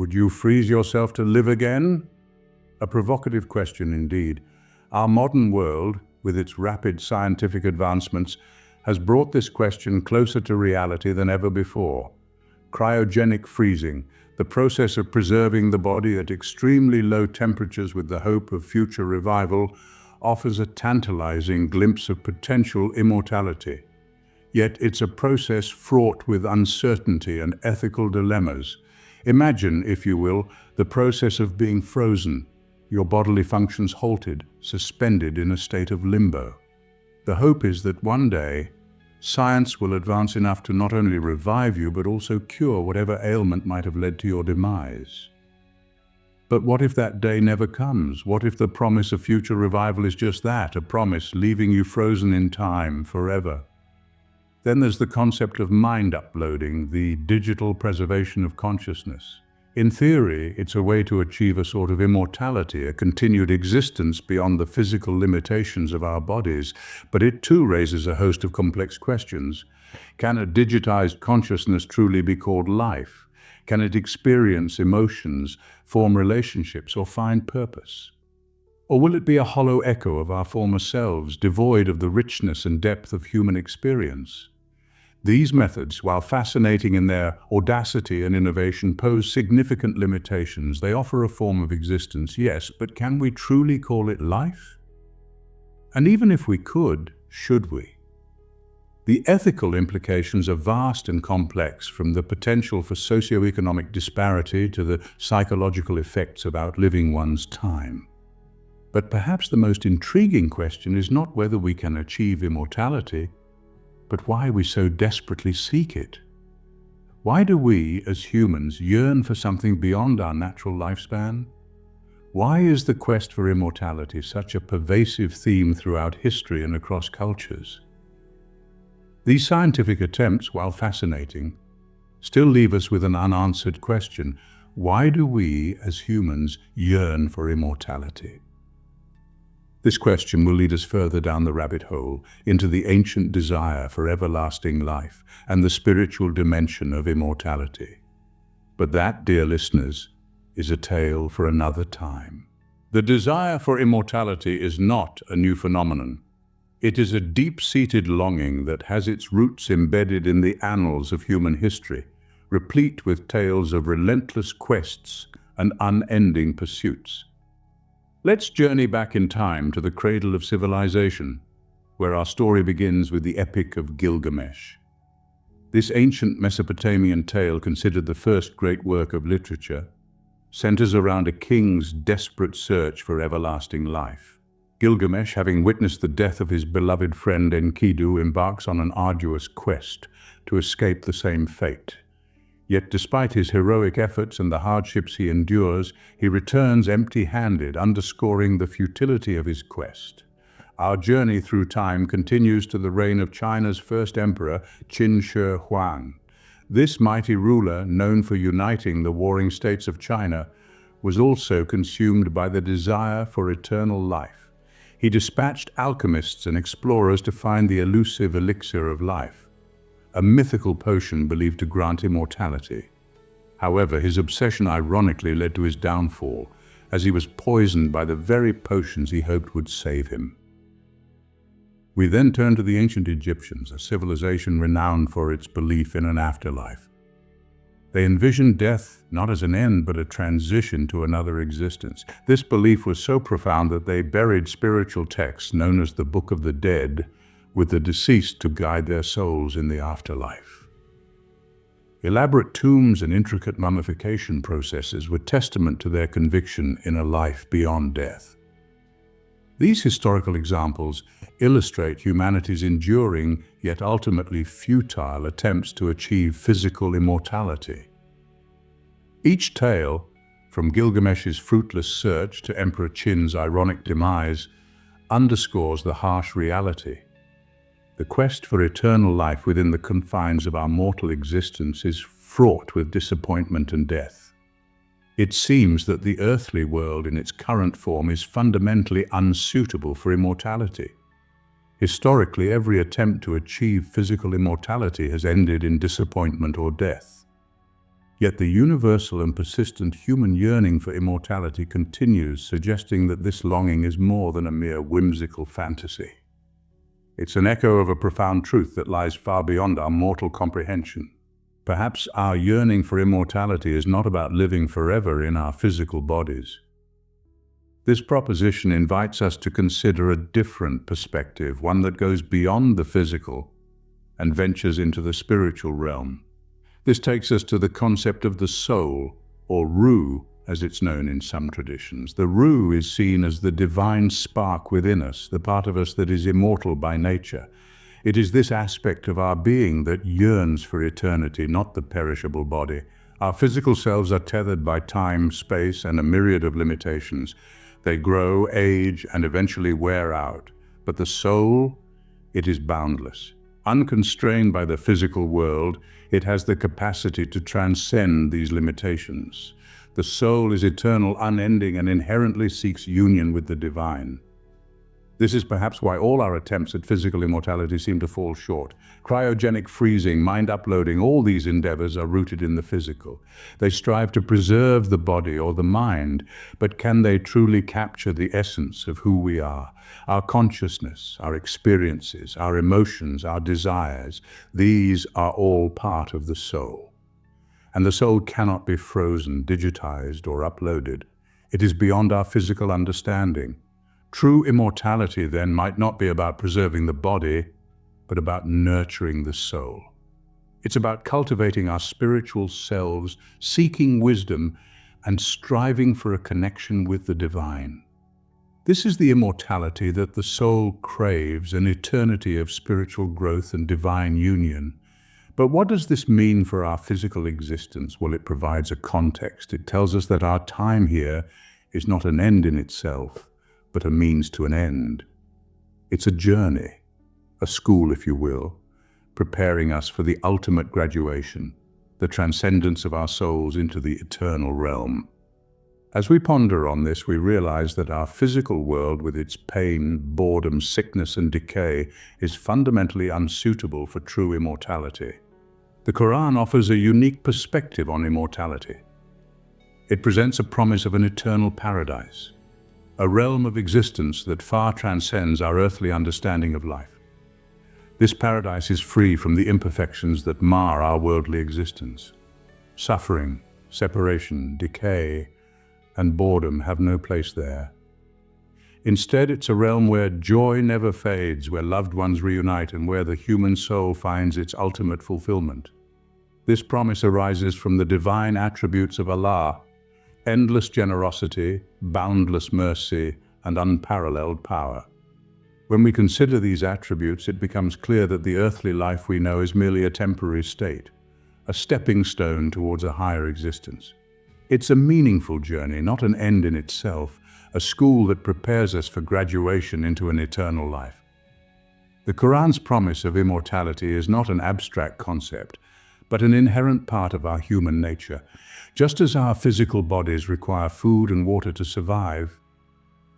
Would you freeze yourself to live again? A provocative question indeed. Our modern world, with its rapid scientific advancements, has brought this question closer to reality than ever before. Cryogenic freezing, the process of preserving the body at extremely low temperatures with the hope of future revival, offers a tantalizing glimpse of potential immortality. Yet it's a process fraught with uncertainty and ethical dilemmas. Imagine, if you will, the process of being frozen, your bodily functions halted, suspended in a state of limbo. The hope is that one day, science will advance enough to not only revive you, but also cure whatever ailment might have led to your demise. But what if that day never comes? What if the promise of future revival is just that, a promise, leaving you frozen in time forever? Then there's the concept of mind uploading, the digital preservation of consciousness. In theory, it's a way to achieve a sort of immortality, a continued existence beyond the physical limitations of our bodies, but it too raises a host of complex questions. Can a digitized consciousness truly be called life? Can it experience emotions, form relationships, or find purpose? Or will it be a hollow echo of our former selves, devoid of the richness and depth of human experience? These methods, while fascinating in their audacity and innovation, pose significant limitations. They offer a form of existence, yes, but can we truly call it life? And even if we could, should we? The ethical implications are vast and complex, from the potential for socioeconomic disparity to the psychological effects of outliving one's time. But perhaps the most intriguing question is not whether we can achieve immortality, but why we so desperately seek it. Why do we, as humans, yearn for something beyond our natural lifespan? Why is the quest for immortality such a pervasive theme throughout history and across cultures? These scientific attempts, while fascinating, still leave us with an unanswered question. Why do we, as humans, yearn for immortality? This question will lead us further down the rabbit hole, into the ancient desire for everlasting life and the spiritual dimension of immortality. But that, dear listeners, is a tale for another time. The desire for immortality is not a new phenomenon. It is a deep-seated longing that has its roots embedded in the annals of human history, replete with tales of relentless quests and unending pursuits. Let's journey back in time to the cradle of civilization, where our story begins with the Epic of Gilgamesh. This ancient Mesopotamian tale, considered the first great work of literature, centers around a king's desperate search for everlasting life. Gilgamesh, having witnessed the death of his beloved friend Enkidu, embarks on an arduous quest to escape the same fate. Yet despite his heroic efforts and the hardships he endures, he returns empty-handed, underscoring the futility of his quest. Our journey through time continues to the reign of China's first emperor, Qin Shi Huang. This mighty ruler, known for uniting the warring states of China, was also consumed by the desire for eternal life. He dispatched alchemists and explorers to find the elusive elixir of life, a mythical potion believed to grant immortality. However, his obsession ironically led to his downfall, as he was poisoned by the very potions he hoped would save him. We then turn to the ancient Egyptians, a civilization renowned for its belief in an afterlife. They envisioned death not as an end, but a transition to another existence. This belief was so profound that they buried spiritual texts known as the Book of the Dead, with the deceased to guide their souls in the afterlife. Elaborate tombs and intricate mummification processes were testament to their conviction in a life beyond death. These historical examples illustrate humanity's enduring, yet ultimately futile attempts to achieve physical immortality. Each tale, from Gilgamesh's fruitless search to Emperor Qin's ironic demise, underscores the harsh reality. The quest for eternal life within the confines of our mortal existence is fraught with disappointment and death. It seems that the earthly world in its current form is fundamentally unsuitable for immortality. Historically, every attempt to achieve physical immortality has ended in disappointment or death. Yet the universal and persistent human yearning for immortality continues, suggesting that this longing is more than a mere whimsical fantasy. It's an echo of a profound truth that lies far beyond our mortal comprehension. Perhaps our yearning for immortality is not about living forever in our physical bodies. This proposition invites us to consider a different perspective, one that goes beyond the physical and ventures into the spiritual realm. This takes us to the concept of the soul, or ruh, as it's known in some traditions. The ruh is seen as the divine spark within us, the part of us that is immortal by nature. It is this aspect of our being that yearns for eternity, not the perishable body. Our physical selves are tethered by time, space, and a myriad of limitations. They grow, age, and eventually wear out. But the soul, it is boundless. Unconstrained by the physical world, it has the capacity to transcend these limitations. The soul is eternal, unending, and inherently seeks union with the divine. This is perhaps why all our attempts at physical immortality seem to fall short. Cryogenic freezing, mind uploading, all these endeavors are rooted in the physical. They strive to preserve the body or the mind, but can they truly capture the essence of who we are? Our consciousness, our experiences, our emotions, our desires, these are all part of the soul. And the soul cannot be frozen, digitized, or uploaded. It is beyond our physical understanding. True immortality, then, might not be about preserving the body, but about nurturing the soul. It's about cultivating our spiritual selves, seeking wisdom, and striving for a connection with the divine. This is the immortality that the soul craves, an eternity of spiritual growth and divine union. But what does this mean for our physical existence? Well, it provides a context. It tells us that our time here is not an end in itself, but a means to an end. It's a journey, a school, if you will, preparing us for the ultimate graduation, the transcendence of our souls into the eternal realm. As we ponder on this, we realize that our physical world, with its pain, boredom, sickness, and decay, is fundamentally unsuitable for true immortality. The Quran offers a unique perspective on immortality. It presents a promise of an eternal paradise, a realm of existence that far transcends our earthly understanding of life. This paradise is free from the imperfections that mar our worldly existence. Suffering, separation, decay, and boredom have no place there. Instead, it's a realm where joy never fades, where loved ones reunite, and where the human soul finds its ultimate fulfillment. This promise arises from the divine attributes of Allah: endless generosity, boundless mercy, and unparalleled power. When we consider these attributes, it becomes clear that the earthly life we know is merely a temporary state, a stepping stone towards a higher existence. It's a meaningful journey, not an end in itself, a school that prepares us for graduation into an eternal life. The Quran's promise of immortality is not an abstract concept, but an inherent part of our human nature. Just as our physical bodies require food and water to survive,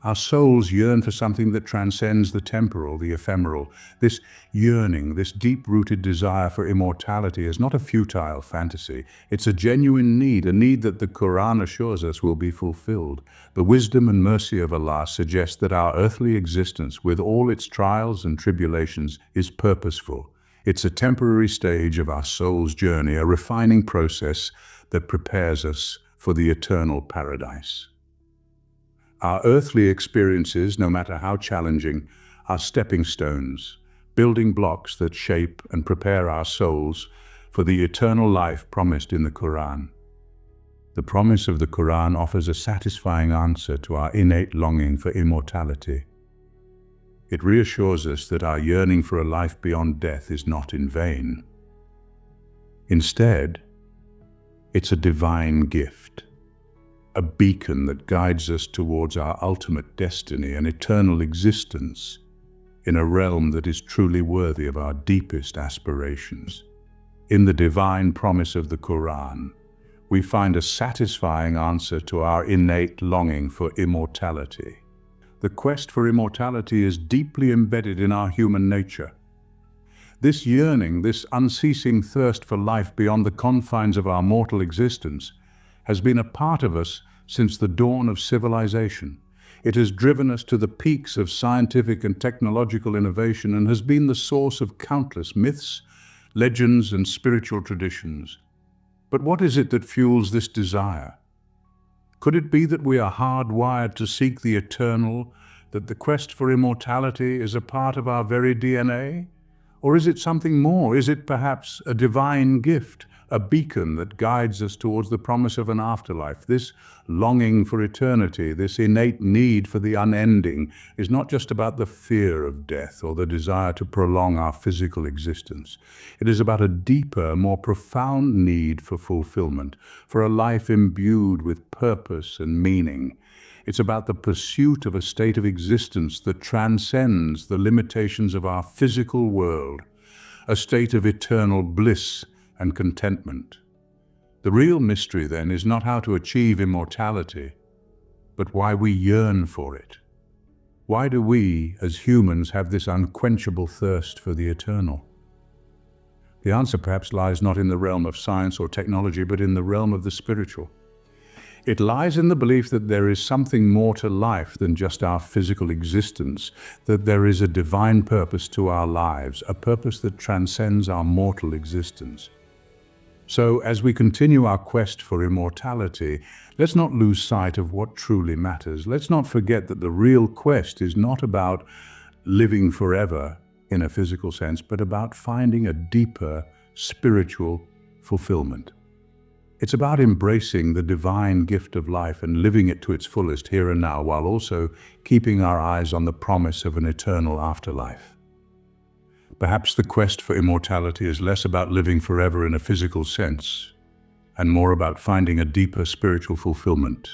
our souls yearn for something that transcends the temporal, the ephemeral. This yearning, this deep-rooted desire for immortality is not a futile fantasy. It's a genuine need, a need that the Quran assures us will be fulfilled. The wisdom and mercy of Allah suggest that our earthly existence, with all its trials and tribulations, is purposeful. It's a temporary stage of our soul's journey, a refining process that prepares us for the eternal paradise. Our earthly experiences, no matter how challenging, are stepping stones, building blocks that shape and prepare our souls for the eternal life promised in the Quran. The promise of the Quran offers a satisfying answer to our innate longing for immortality. It reassures us that our yearning for a life beyond death is not in vain. Instead, it's a divine gift, a beacon that guides us towards our ultimate destiny, an eternal existence in a realm that is truly worthy of our deepest aspirations. In the divine promise of the Quran, we find a satisfying answer to our innate longing for immortality. The quest for immortality is deeply embedded in our human nature. This yearning, this unceasing thirst for life beyond the confines of our mortal existence, has been a part of us since the dawn of civilization. It has driven us to the peaks of scientific and technological innovation and has been the source of countless myths, legends, and spiritual traditions. But what is it that fuels this desire? Could it be that we are hardwired to seek the eternal, that the quest for immortality is a part of our very DNA? Or is it something more? Is it perhaps a divine gift, a beacon that guides us towards the promise of an afterlife? This longing for eternity, this innate need for the unending, is not just about the fear of death or the desire to prolong our physical existence. It is about a deeper, more profound need for fulfillment, for a life imbued with purpose and meaning. It's about the pursuit of a state of existence that transcends the limitations of our physical world, a state of eternal bliss and contentment. The real mystery, then, is not how to achieve immortality, but why we yearn for it. Why do we, as humans, have this unquenchable thirst for the eternal? The answer perhaps lies not in the realm of science or technology, but in the realm of the spiritual. It lies in the belief that there is something more to life than just our physical existence, that there is a divine purpose to our lives, a purpose that transcends our mortal existence. So, as we continue our quest for immortality, let's not lose sight of what truly matters. Let's not forget that the real quest is not about living forever in a physical sense, but about finding a deeper spiritual fulfillment. It's about embracing the divine gift of life and living it to its fullest here and now, while also keeping our eyes on the promise of an eternal afterlife. Perhaps the quest for immortality is less about living forever in a physical sense, and more about finding a deeper spiritual fulfillment.